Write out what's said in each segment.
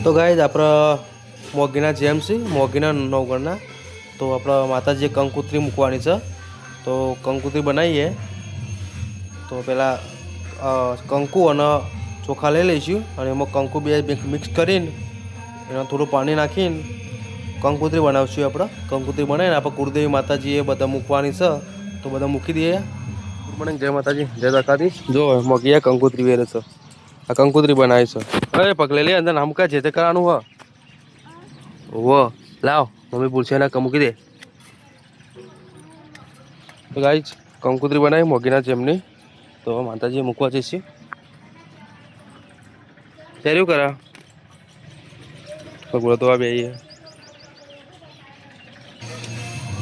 તો ગાઈઝ આપણા મોગીના જેમ છે મોગીના નવગણના તો આપણા માતાજીએ કંકોત્રી મૂકવાની છે તો કંકોત્રી બનાવીએ તો પહેલાં કંકુ અને ચોખા લઈ લઈશું અને એમાં કંકુ બે મિક્સ કરીને એમાં થોડું પાણી નાખીને કંકોત્રી બનાવશું આપણે કંકોત્રી બનાવીને આપણે કુળદેવી માતાજીએ બધા મૂકવાની છે તો બધા મૂકી દઈએ. ગુડ મોર્નિંગ, જય માતાજી, જય દ્વારકાધીશ. જો મોગીએ કંકોત્રી વેરે છે, આ કંકોત્રી બનાવી છે. અરે પગલે લે અંદર નામ કા જે તે કરવાનું હ વો લાવ મમ્મી પૂછે ને મૂકી દે. તો ગાઈસ કંકોત્રી બનાવી મોગીના જેમની તો માતાજી મૂકવા જઈશું. ત્યારે કરા બોલો તો આ બે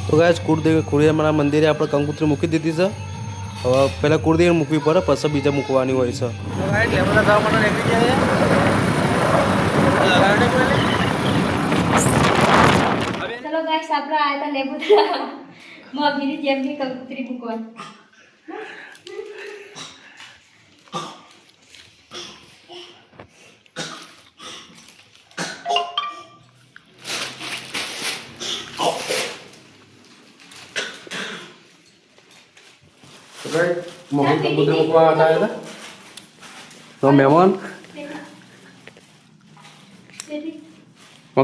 તો ગાઈસ કુળદેવીના મંદિરે આપણે કંકોત્રી મૂકી દીધી છે. હવે પહેલાં કુળદેવી મૂકવી પડે પછી બીજા મૂકવાની હોય છે. ચલો ગાઈસ આપણે આયા તા લેબુતરા મોગીની જેમની કંકોત્રી મૂકવા. મોગી કંકોત્રી મૂકવા આવ્યા હતા તો મહેમાન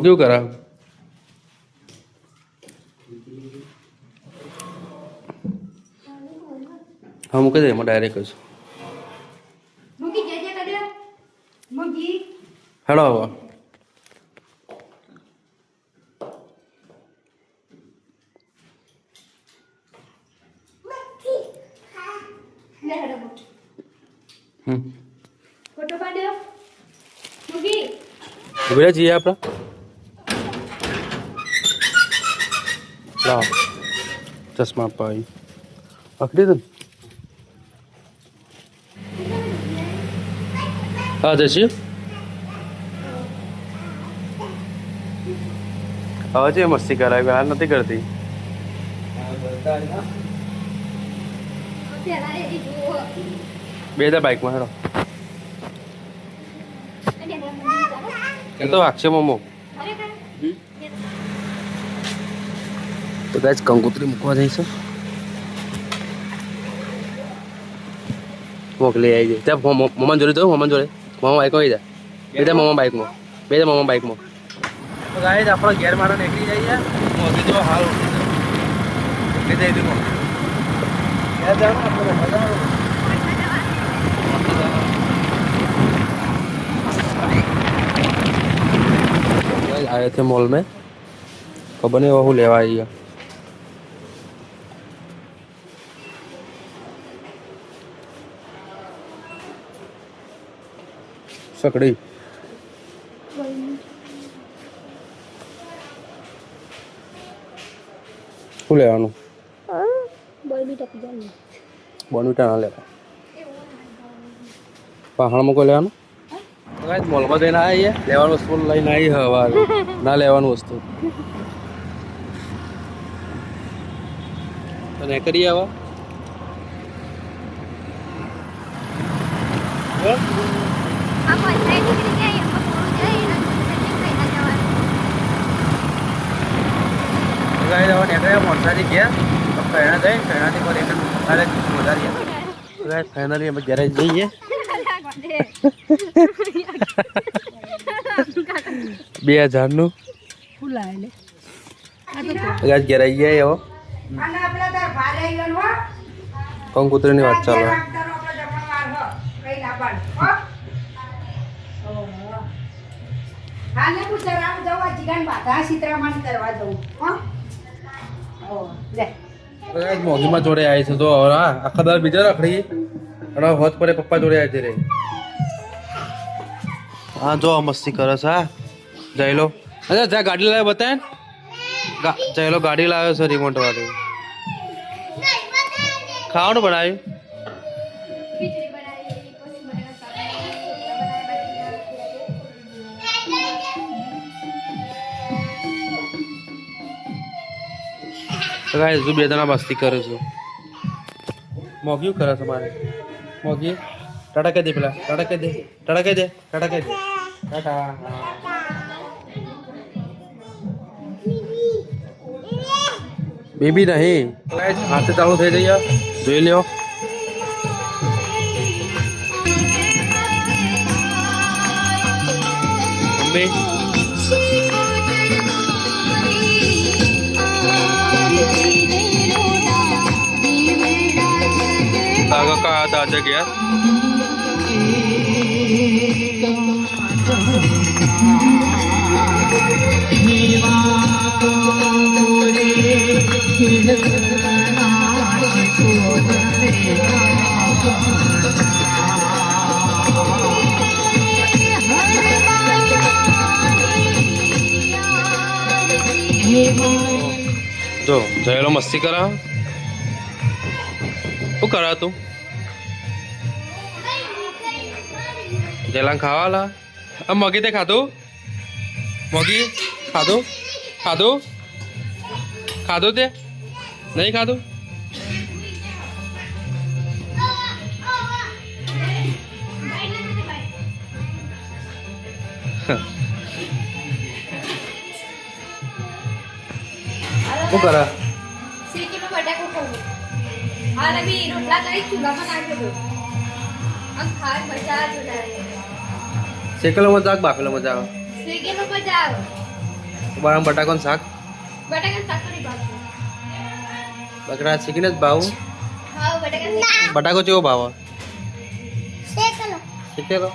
કેવું કરા હા મૂકી દે એમાં ડાયરેક્ટ જ મૂકી જજે કદે મૂકી હેડો હવે લે હેડો ફોટો પાડ્યો મૂકી ઉભી જઈએ આપણે લાવ ચશ્મા પાઈ પકડી દે હા જશી હવે છે મસ્તી કરાવી હાલ નથી કરતી. બે હજાર બાઇકમાં હેડો એ તો વાગશે મમ્મો. તો ગાઈસ કંકોત્રી મૂકવા જઈશું. મોકલી આવી જાય ત્યાં મમ્મા જોડે તો મમ્મા જોડે મમ્મા બાઇકમાં આવી જાય બે ત્યાં મમ્મા બાઇકમાં બે ત્યાં મમ્મા બાઇકમાં. તો ગાઈસ આપણે ઘેર મારા નીકળી જઈએ મોગી જો હાલ ઉઠી જઈ દીધું ઘેર જવાનું આપણે મજા आए थे मॉल में खबर नहीं वो लेवा आई है सकड़ी શું લેવાનું બોનવીટા ના લેવા પહાડમાં કોઈ લેવાનું મોલમાં જઈને આવીએ લેવાનું વસ્તુ લઈને આવી હવા ના લેવાનું વસ્તુ તો કરીએ હવે મોરસાથી ગયા પહેણા જઈ પહેણાથી પર વધારીએ ફાઇનલી અમે ઘરે જઈએ 2000 નું ઘેર આવી ગયા એવો કંકોત્રીની વાત ચાલે. મોગીમાં જોડે આવી છે તો આખા દાર બીજા રખડી અને હોત પડે પપ્પા જોડે આવી રે. હા જો મસ્તી કરે છે. હા જઈ લો અચ્છા જા ગાડી લાવ્યો બતાય જઈ લો ગાડી લાવ્યો છે રિમોટ વાળી. ખાવાનું બનાવ્યું હજુ બે જણા મસ્તી કરે છે. મોગી કરે છે મારે મોગી ટાટા કહી દે પેલા ટાટા કહી દે ટાટા કહી દે ટાટા કહી દે ટાટા બેબી નહીં હાથે ચાલુ થઈ જઈએ જોઈ લ્યો મમ્મી આગળ કા હતા જગ્યા જો જયેલો મસ્તી કરા શું કરા તું જયલાન ખાવાલા આ મગી તે ખાધું મગી ખાધું ખાધું ખાધું તે નહીં ખાધું શું કરા શેકેલો બટાકો ખાવું અને બી રોટલા કરી ચૂલામાં નાખી દો આમ ખાય મજા આવે શેકેલો મજા આવે બાફેલો મજા આવે શેકેલો મજા આવે બારામ બટાકાનું શાક બટાકા સાકરી બાજુ બકરા શીખીને જ ભાવ હા બટાકા બટાકો કેવો ભાવ શેકેલો શીખેલો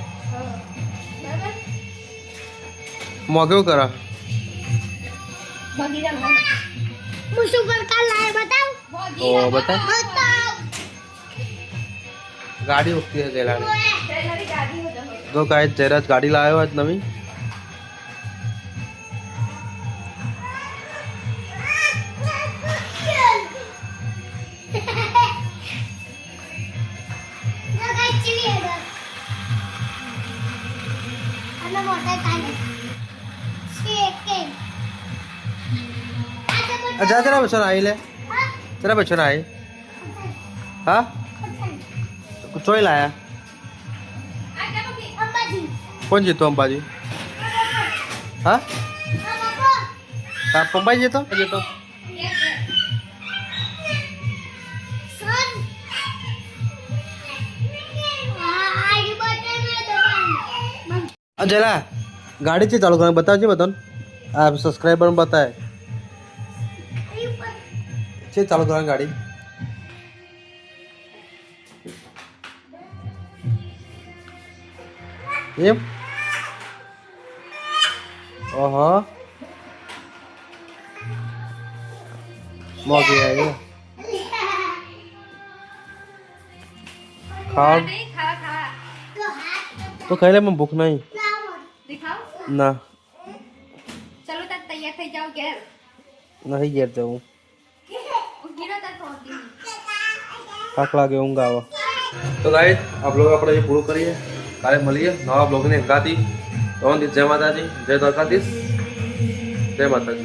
બરાબર મોં કેવું કરા બગીરા મુસુ પર કાલ લાય બતાવ ઓ બતા ગાડી ઉઠતી है जयलाल तो गाइस जयराज गाड़ी लायो आज नवी अच्छा जरा बच्चों आई ले जरा बच्चों आई हाँ चोई लाया कौन जीतो अंबाजी हाँ आप पंबाई जीतो जीतो जला गाड़ी से चालू करना बताओ जी बताओ आप सब्सक्राइबर में बताए से चालू करना गाड़ी एम ओहो मोगी है ये खाओ नहीं खा खा तो खाई ले मैं भूख नहीं दिखाओ ना चलो तब तैयार થઈ જાઓ ઘેર नहीं गिर जाऊँ ઉઠીને તક પહોંચી થાક લાગે ઊંઘ આવે તો ગાઈસ આ બ્લોગ આપણે અહીં પૂરું કરીએ કાલે મળીએ નવા બ્લોગની હંગાતી તો જય માતાજી જય દ્વારકાધીશ જય માતાજી